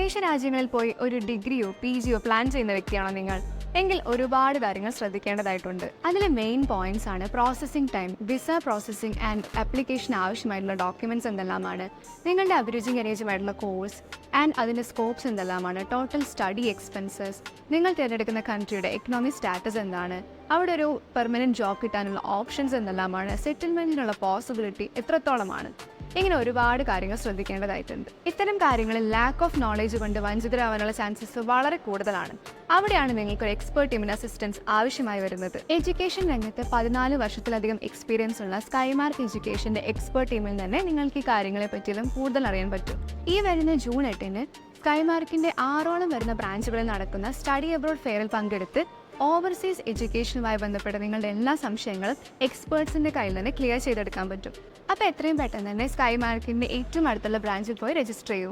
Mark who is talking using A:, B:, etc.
A: വിദേശ രാജ്യങ്ങളിൽ പോയി ഒരു ഡിഗ്രിയോ PGയോ പ്ലാൻ ചെയ്യുന്ന വ്യക്തിയാണോ നിങ്ങൾ? എങ്കിൽ ഒരുപാട് കാര്യങ്ങൾ ശ്രദ്ധിക്കേണ്ടതായിട്ടുണ്ട്. അതിലെ മെയിൻ പോയിന്റ്സ് ആണ് processing time, visa processing and application ആവശ്യമായിട്ടുള്ള ഡോക്യുമെന്റ്സ് എന്തെല്ലാമാണ്, നിങ്ങളുടെ അഭിരുചിക്ക് അനുയോജ്യമായിട്ടുള്ള കോഴ്സ് ആൻഡ് അതിൻ്റെ സ്കോപ്സ് എന്തെല്ലാമാണ്, ടോട്ടൽ സ്റ്റഡി എക്സ്പെൻസസ്, നിങ്ങൾ തിരഞ്ഞെടുക്കുന്ന കൺട്രിയുടെ എക്കണോമിക് സ്റ്റാറ്റസ് എന്താണ്, അവിടെ ഒരു പെർമനന്റ് ജോബ് കിട്ടാനുള്ള ഓപ്ഷൻസ് എന്തെല്ലാമാണ്, സെറ്റിൽമെന്റിനുള്ള പോസിബിലിറ്റി എത്രത്തോളമാണ്, ഇങ്ങനെ ഒരുപാട് കാര്യങ്ങൾ ശ്രദ്ധിക്കേണ്ടതായിട്ടുണ്ട്. ഇത്തരം കാര്യങ്ങളിൽ ലാക്ക് ഓഫ് നോളേജ് കൊണ്ട് വഞ്ചിതരാവാനുള്ള ചാൻസസ് വളരെ കൂടുതലാണ്. അവിടെയാണ് നിങ്ങൾക്ക് ഒരു എക്സ്പേർട്ട് ടീമിന് അസിസ്റ്റൻസ് ആവശ്യമായി വരുന്നത്. എഡ്യൂക്കേഷൻ രംഗത്ത് 14 വർഷത്തിലധികം എക്സ്പീരിയൻസ് ഉള്ള സ്കൈമാർക്ക് എഡ്യൂക്കേഷന്റെ എക്സ്പേർട്ട് ടീമിൽ തന്നെ നിങ്ങൾക്ക് ഈ കാര്യങ്ങളെ പറ്റിയും കൂടുതൽ അറിയാൻ പറ്റും. ഈ വരുന്ന ജൂൺ 8-ന് സ്കൈമാർക്കിന്റെ 6ഓളം വരുന്ന ബ്രാഞ്ചുകളിൽ നടക്കുന്ന സ്റ്റഡി അബ്രോഡ് ഫെയറിൽ പങ്കെടുത്ത് ഓവർസീസ് എഡ്യൂക്കേഷനുമായി ബന്ധപ്പെട്ട നിങ്ങളുടെ എല്ലാ സംശയങ്ങളും എക്സ്പേർട്സിന്റെ കയ്യിൽ നിന്ന് ക്ലിയർ ചെയ്തെടുക്കാൻ പറ്റും. അപ്പോൾ എത്രയും പെട്ടെന്ന് തന്നെ സ്കൈമാർക്കിന്റെ ഏറ്റവും അടുത്തുള്ള ബ്രാഞ്ചിൽ പോയി രജിസ്റ്റർ ചെയ്യൂ.